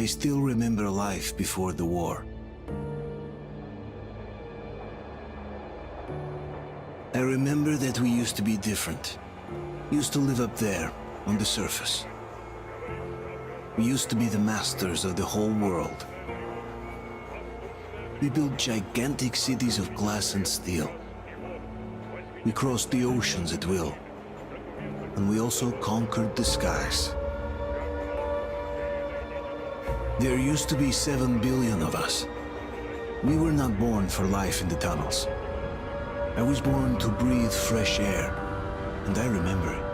I still remember life before the war. I remember that we used to be different. Used to live up there, on the surface. We used to be the masters of the whole world. We built gigantic cities of glass and steel. We crossed the oceans at will. And we also conquered the skies. There used to be 7 billion of us. We were not born for life in the tunnels. I was born to breathe fresh air, and I remember it.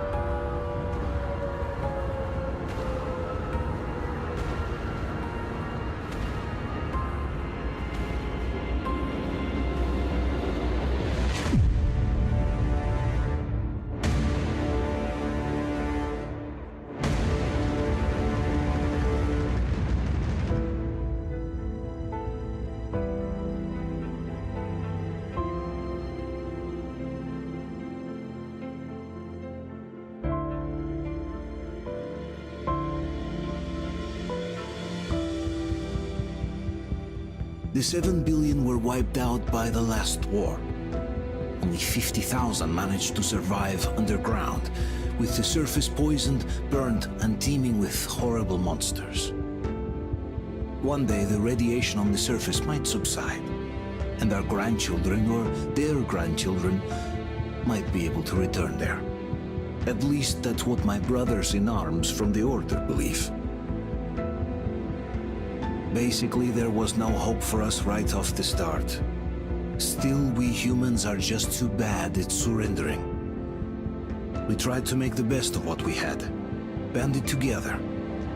The 7 billion were wiped out by the last war. Only 50,000 managed to survive underground, with the surface poisoned, burned, and teeming with horrible monsters. One day the radiation on the surface might subside, and our grandchildren or their grandchildren might be able to return there. At least that's what my brothers in arms from the Order believe. Basically, there was no hope for us right off the start. Still, we humans are just too bad at surrendering. We tried to make the best of what we had, banded together,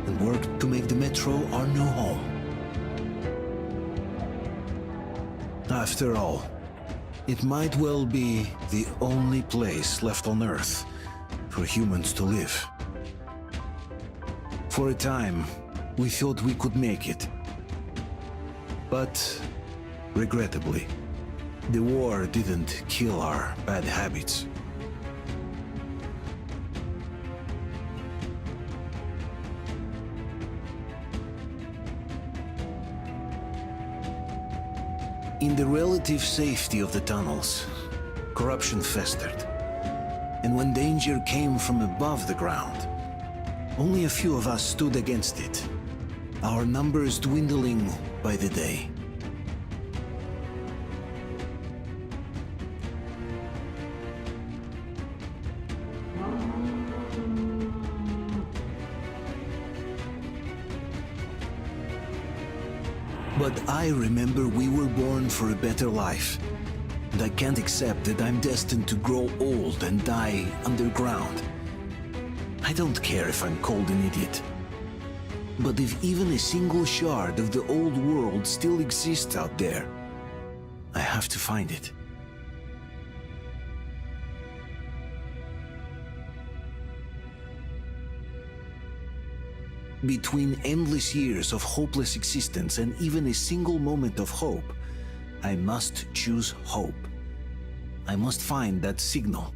and worked to make the Metro our new home. After all, it might well be the only place left on Earth for humans to live. For a time, we thought we could make it. But, regrettably, the war didn't kill our bad habits. In the relative safety of the tunnels, corruption festered. And when danger came from above the ground, only a few of us stood against it, our numbers dwindling by the day. But I remember we were born for a better life, and I can't accept that I'm destined to grow old and die underground. I don't care if I'm called an idiot. But if even a single shard of the old world still exists out there, I have to find it. Between endless years of hopeless existence and even a single moment of hope, I must choose hope. I must find that signal.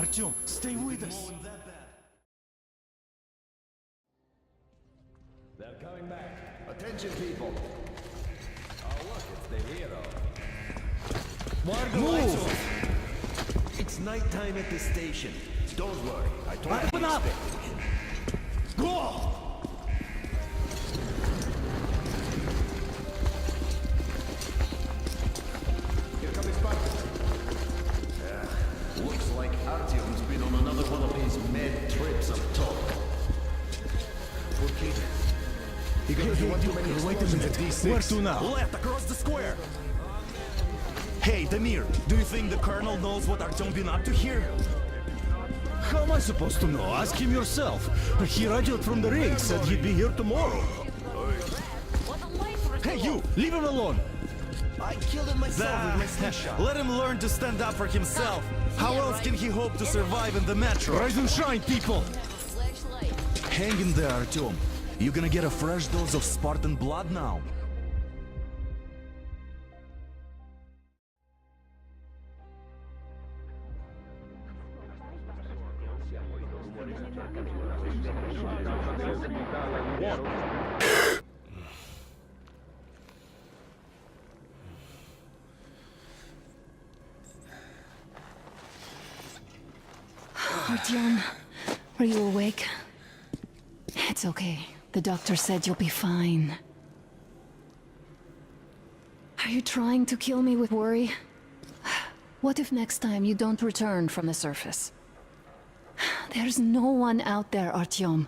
Артем, stay with us. They're coming back. Attention, people. Oh, look, it's the hero. Why are the lights off? It's nighttime at the station. Don't worry. I told you. Open up! Go! Here comes Spartan. Looks like Artyom's been on another one of his mad trips up top. Poor kid. He got to do one too many explosions at D6. Where to now? Left, across the square. Hey, Damir, do you think the Colonel knows what Artyom been up to here? How am I supposed to know? Ask him yourself. He radioed from the ring, said he'd be here tomorrow. Hey, you! Leave him alone! I killed him myself with my snapshot. Let him learn to stand up for himself. How else can he hope to survive in the metro? Rise and shine, people! Hang in there, Artyom. You gonna get a fresh dose of Spartan blood now? Artyom, are you awake? It's okay. The doctor said you'll be fine. Are you trying to kill me with worry? What if next time you don't return from the surface? There's no one out there, Artyom.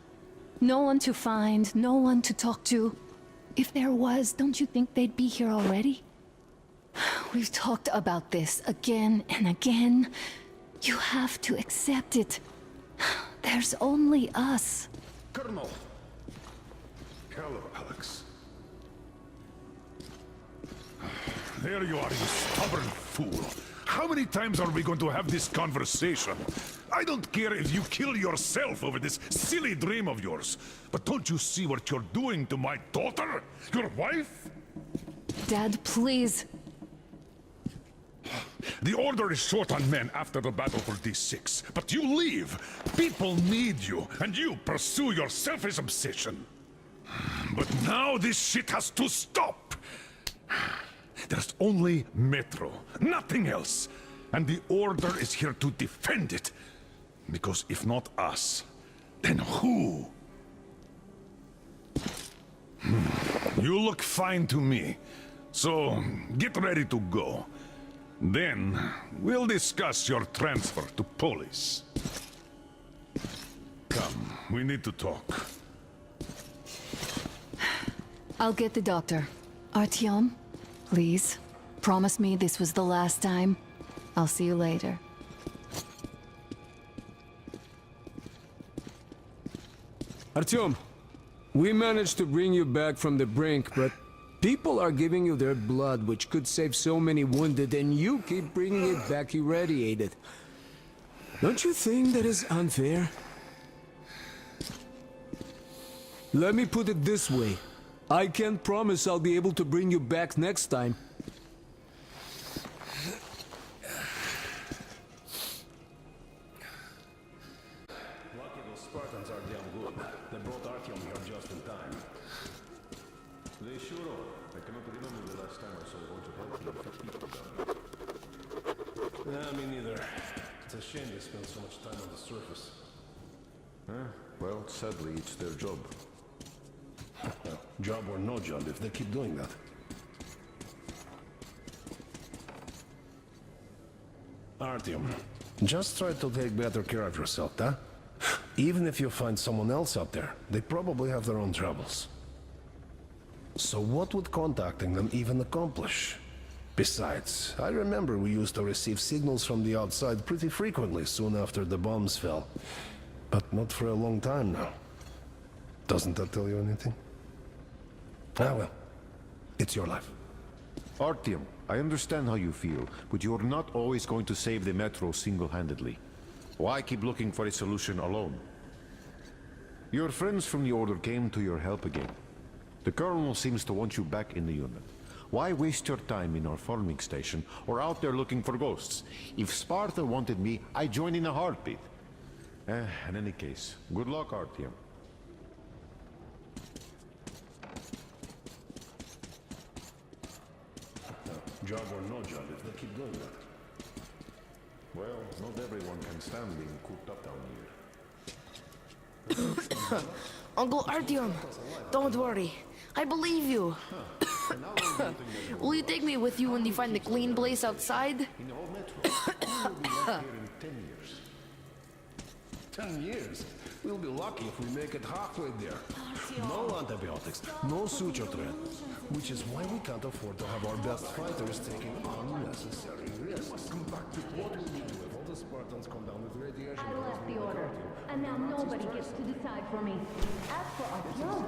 No one to find, no one to talk to. If there was, don't you think they'd be here already? We've talked about this again and again. You have to accept it. There's only us. Colonel! Hello, Alex. There you are, you stubborn fool. How many times are we going to have this conversation? I don't care if you kill yourself over this silly dream of yours, but don't you see what you're doing to my daughter? Your wife? Dad, please. The Order is short on men after the battle for D6, but you leave. People need you, and you pursue your selfish obsession. But now this shit has to stop. There's only Metro, nothing else. And the Order is here to defend it. Because if not us, then who? You look fine to me. So, get ready to go. Then, we'll discuss your transfer to Polis. Come, we need to talk. I'll get the doctor. Artyom, please, promise me this was the last time. I'll see you later. Artyom, we managed to bring you back from the brink, but people are giving you their blood, which could save so many wounded, and you keep bringing it back irradiated. Don't you think that is unfair? Let me put it this way. I can't promise I'll be able to bring you back next time. Lucky those Spartans are damn good. They brought Artyom here just in time. They sure are. I cannot remember the last time I saw a bunch of Artyom people down. Yeah, me neither. It's a shame they spend so much time on the surface. Well, sadly, it's their job. Well, job or no job, if they keep doing that. Artyom, just try to take better care of yourself, huh? Even if you find someone else out there, they probably have their own troubles. So what would contacting them even accomplish? Besides, I remember we used to receive signals from the outside pretty frequently soon after the bombs fell. But not for a long time now. Doesn't that tell you anything? Ah well, it's your life. Artyom, I understand how you feel, but you're not always going to save the Metro single-handedly. Why keep looking for a solution alone? Your friends from the Order came to your help again. The Colonel seems to want you back in the unit. Why waste your time in our farming station or out there looking for ghosts? If Sparta wanted me, I'd join in a heartbeat. In any case, good luck, Artyom. Job or no job, if they keep doing that. Well, not everyone can stand being cooped up down here. Uncle Artyom, don't worry. I believe you. Will you take me with you when you find the clean place outside? In the whole Metro, we'll be out here in 10 years. 10 years? We'll be lucky if we make it halfway there. No antibiotics, no suture thread. Which is why we can't afford to have our best fighters taking unnecessary risks. Come back to what will we do if all the Spartans come down with radiation? I left the order, and now nobody gets to decide for me. As for Artyom,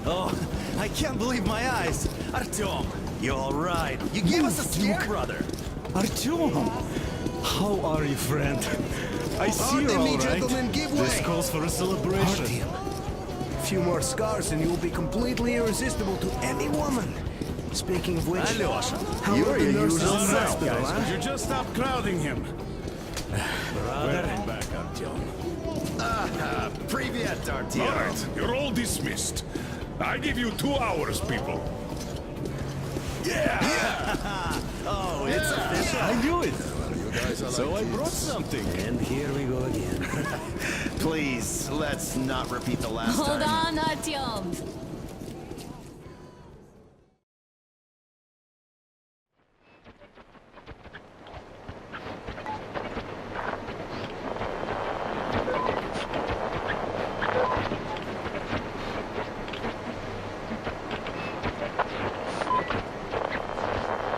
Oh, I can't believe my eyes! Artyom, you alright? You gave us a scare, brother! Artyom! How are you, friend? I see you're Pardon me, all right. gentlemen, give This way. calls for a celebration. Artyom, a few more scars and you'll be completely irresistible to any woman. Speaking of which, Alyosha, how you're are the your nurses usual in the self, hospital, Guys, huh? could you just stop crowding him? Welcome back, Artyom. Привет, Artyom! All right, you're all dismissed. I give you 2 hours, people. Oh, it's official! I knew it. So I brought something. And here we go again. Please, let's not repeat the last hold time. on, Artyom.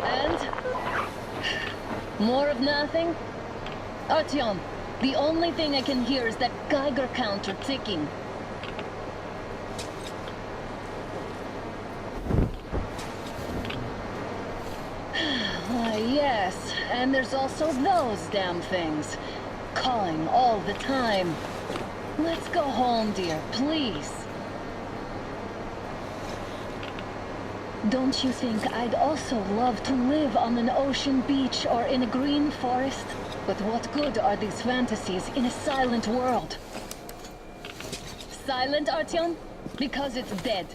And? More of nothing? Artyom, the only thing I can hear is that Geiger counter ticking. Why, yes, and there's also those damn things. Calling all the time. Let's go home, dear, please. Don't you think I'd also love to live on an ocean beach or in a green forest? But what good are these fantasies in a silent world? Silent, Artyom? Because it's dead.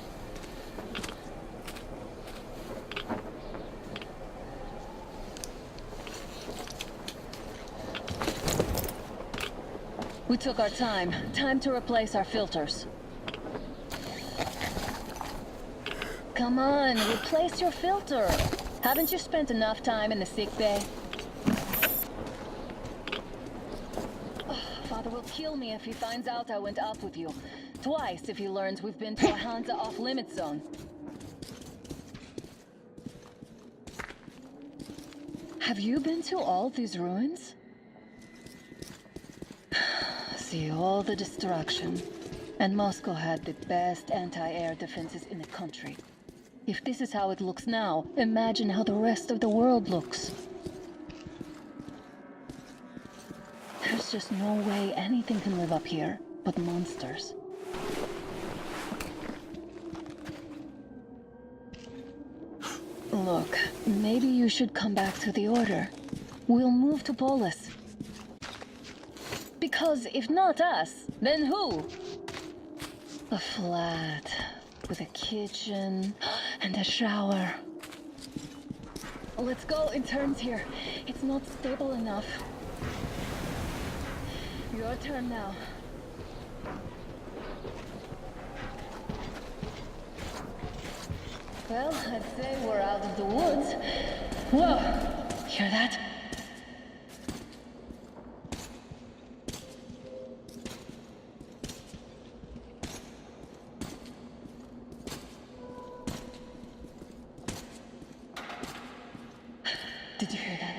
We took our time. Time to replace our filters. Come on, replace your filter. Haven't you spent enough time in the sick bay? Father will kill me if he finds out I went out with you. Twice if he learns we've been to a Hansa off-limit zone. Have you been to all these ruins? See all the destruction. And Moscow had the best anti-air defenses in the country. If this is how it looks now, imagine how the rest of the world looks. There's just no way anything can live up here but monsters. Look, maybe you should come back to the Order. We'll move to Polis. Because if not us, then who? A flat with a kitchen and a shower. Let's go in turns here. It's not stable enough. Your turn now. Well, I'd say we're out of the woods. Whoa! Hear that? Did you hear that?